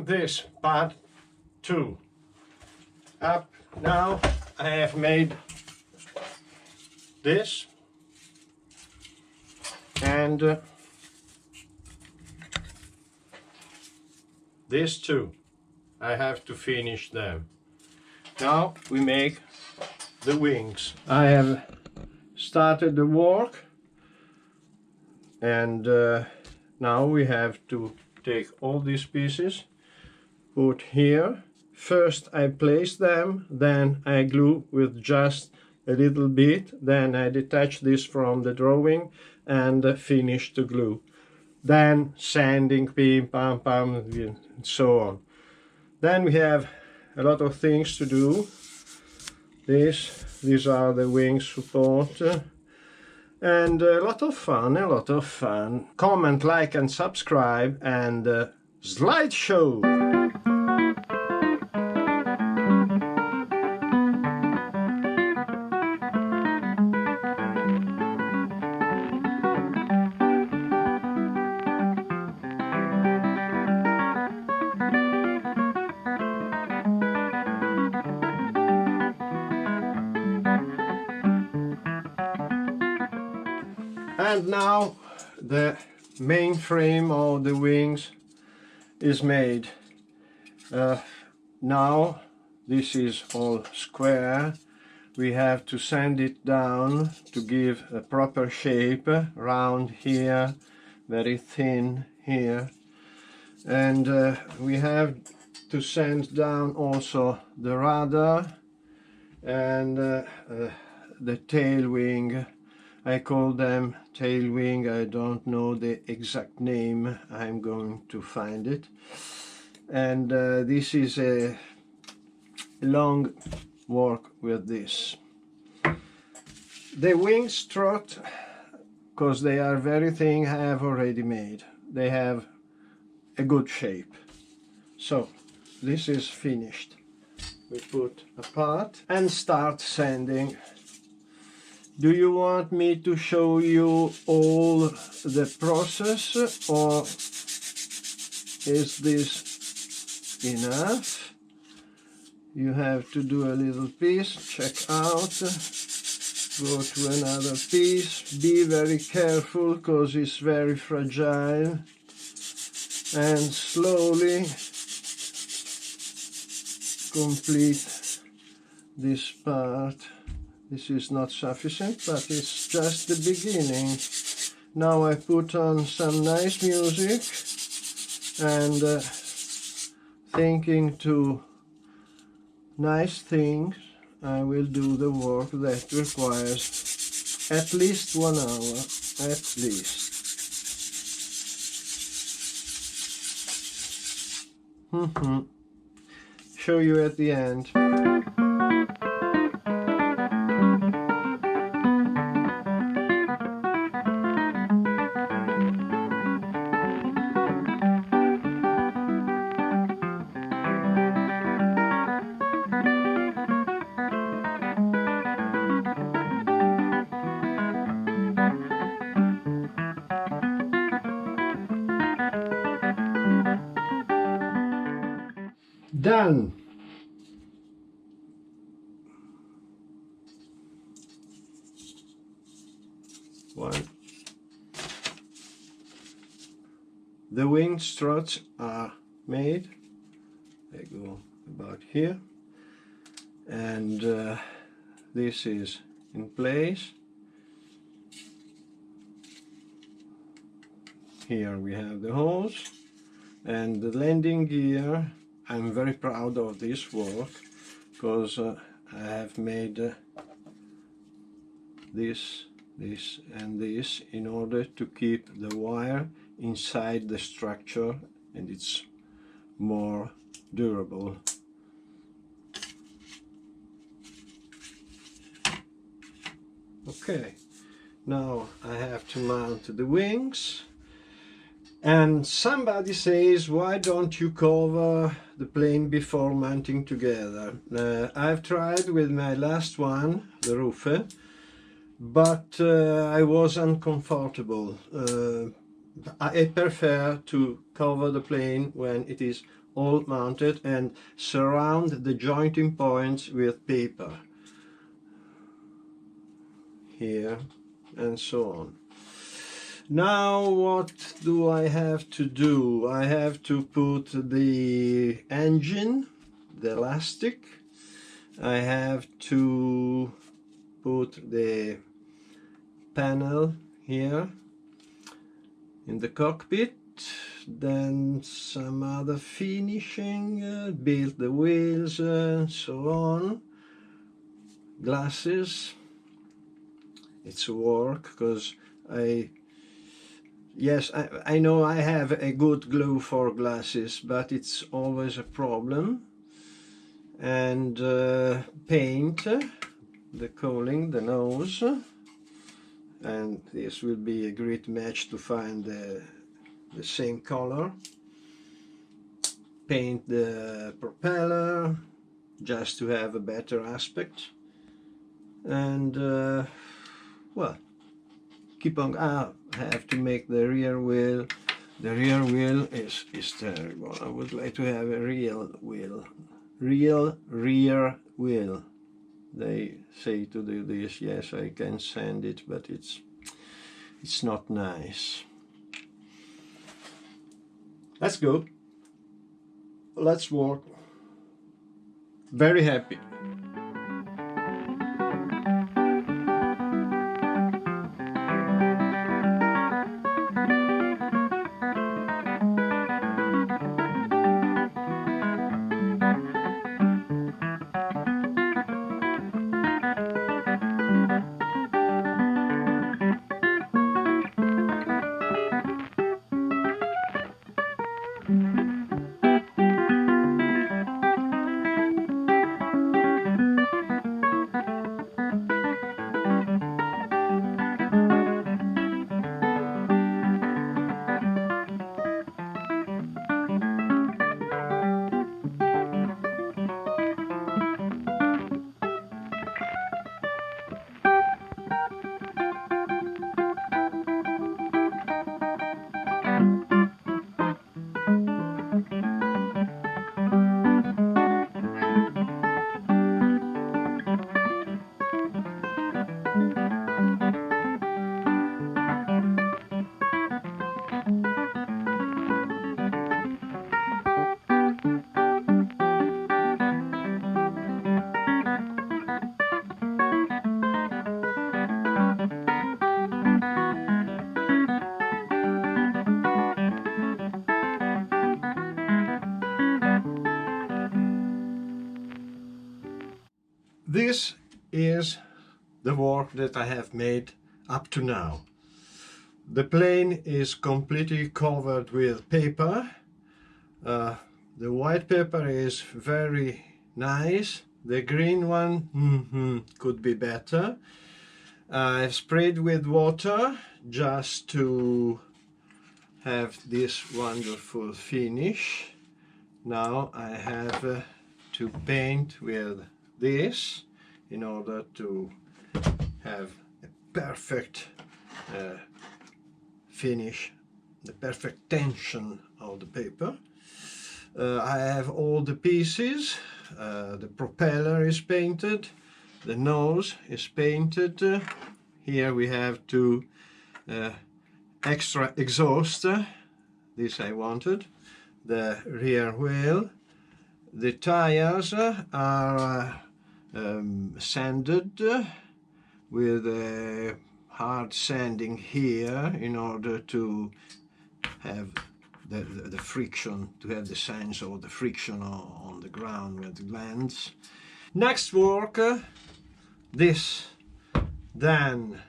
doing this part 2. Up now I have made this, and this too. I have to finish them. Now we make the wings. I have started the work, and now we have to take all these pieces, put here. First I place them, then I glue with just a little bit, then I detach this from the drawing and finish the glue. Then sanding, pim, pam, pam, and so on. Then we have a lot of things to do. These are the wing support, and a lot of fun. Comment, like and subscribe, and slideshow! And now the main frame of the wings is made. Now this is all square. We have to sand it down to give a proper shape. Round here, very thin here. And we have to sand down also the rudder and the tail wing. I call them tail wing. I don't know the exact name. I'm going to find it. And this is a long work with this. The wing strut, because they are very thin, I have already made. They have a good shape. So this is finished. We put apart and start sanding. Do you want me to show you all the process, or is this enough? You have to do a little piece, check out, go to another piece, be very careful because it's very fragile, and slowly complete this part. This is not sufficient, but it's just the beginning. Now I put on some nice music and thinking to nice things, I will do the work that requires at least 1 hour, at least. Show you at the end. Done. One. The wing struts are made. They go about here, and this is in place. Here we have the holes and the landing gear. I'm very proud of this work because I have made this, and this in order to keep the wire inside the structure, and it's more durable. Okay, now I have to mount the wings. And somebody says, why don't you cover the plane before mounting together? I've tried with my last one, the roofer, but I was uncomfortable. I prefer to cover the plane when it is all mounted, and surround the jointing points with paper here and so on. Now what do I have to do? I have to put the engine, the elastic. I have to put the panel here in the cockpit, then some other finishing, build the wheels and so on. Glasses, it's work, because I know I have a good glue for glasses, but it's always a problem. And paint the cowling, the nose, and this will be a great match to find the same color. Paint the propeller just to have a better aspect, and well, keep on. I have to make the rear wheel. The rear wheel is terrible. I would like to have a real wheel, real rear wheel. They say to do this. Yes, I can send it, but it's not nice. Let's go. Let's work. Very happy. This is the work that I have made up to now. The plane is completely covered with paper. The white paper is very nice. The green one could be better. I've sprayed with water just to have this wonderful finish. Now I have to paint with this in order to have a perfect finish, the perfect tension of the paper. I have all the pieces. The propeller is painted, the nose is painted. Here we have two extra exhaust, this I wanted, the rear wheel. The tires are sanded with a hard sanding here in order to have the friction, to have the signs of the friction on the ground when it lands. Next work, this, then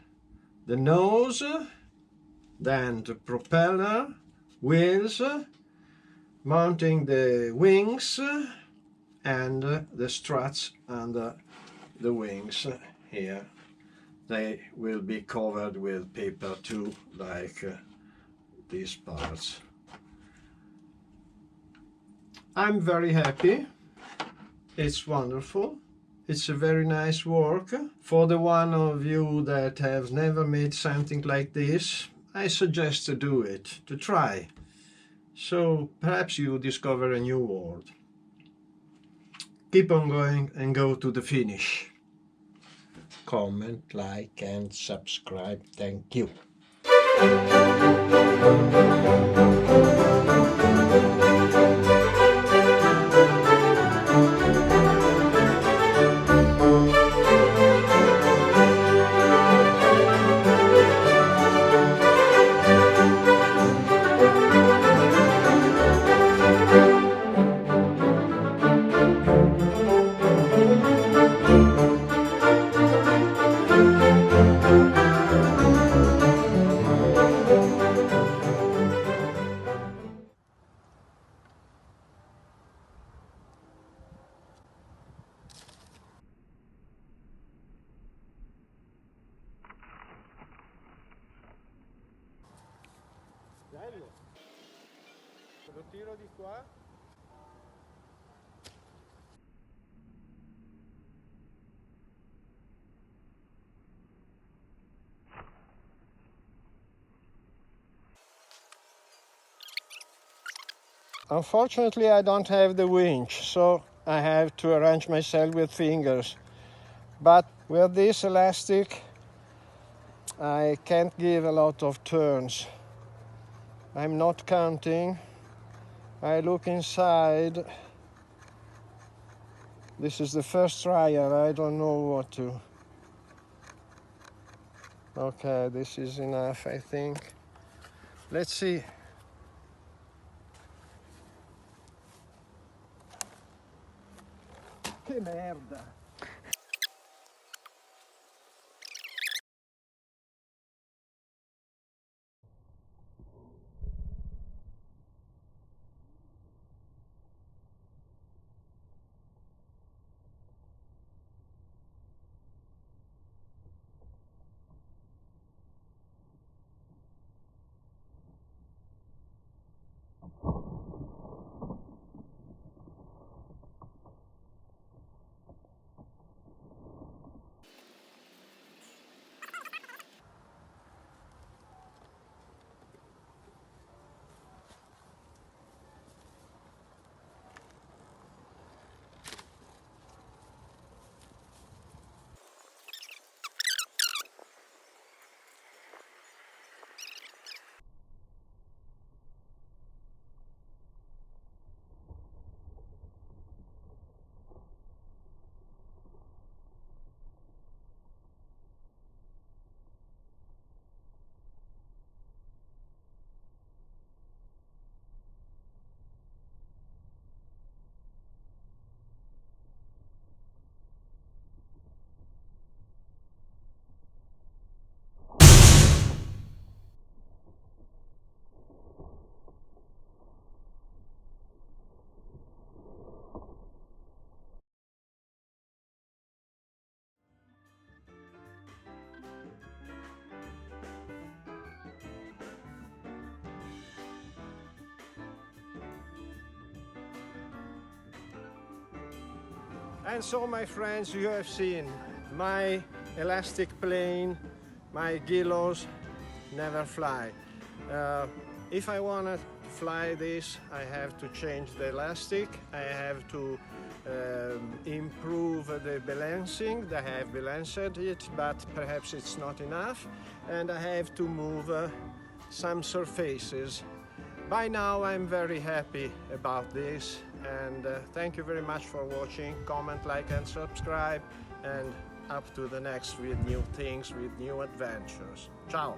the nose, then the propeller, wheels, mounting the wings and the struts under the wings here. They will be covered with paper too, like these parts. I'm very happy. It's wonderful. It's a very nice work. For the one of you that have never made something like this, I suggest to do it, to try. So perhaps you discover a new world. Keep on going and go to the finish. Comment, like and subscribe. Thank you. Bello. Lo tiro di qua. Unfortunately, I don't have the winch, so I have to arrange myself with fingers. But with this elastic, I can't give a lot of turns. I'm not counting. I look inside. This is the first trial. I don't know what to. Okay, this is enough, I think. Let's see. Che merda! And so, my friends, you have seen my elastic plane, my Guillows never fly. If I want to fly this, I have to change the elastic, I have to improve the balancing. I have balanced it, but perhaps it's not enough, and I have to move some surfaces. By now I'm very happy about this, and thank you very much for watching. Comment, like and subscribe, and up to the next with new things, with new adventures. Ciao!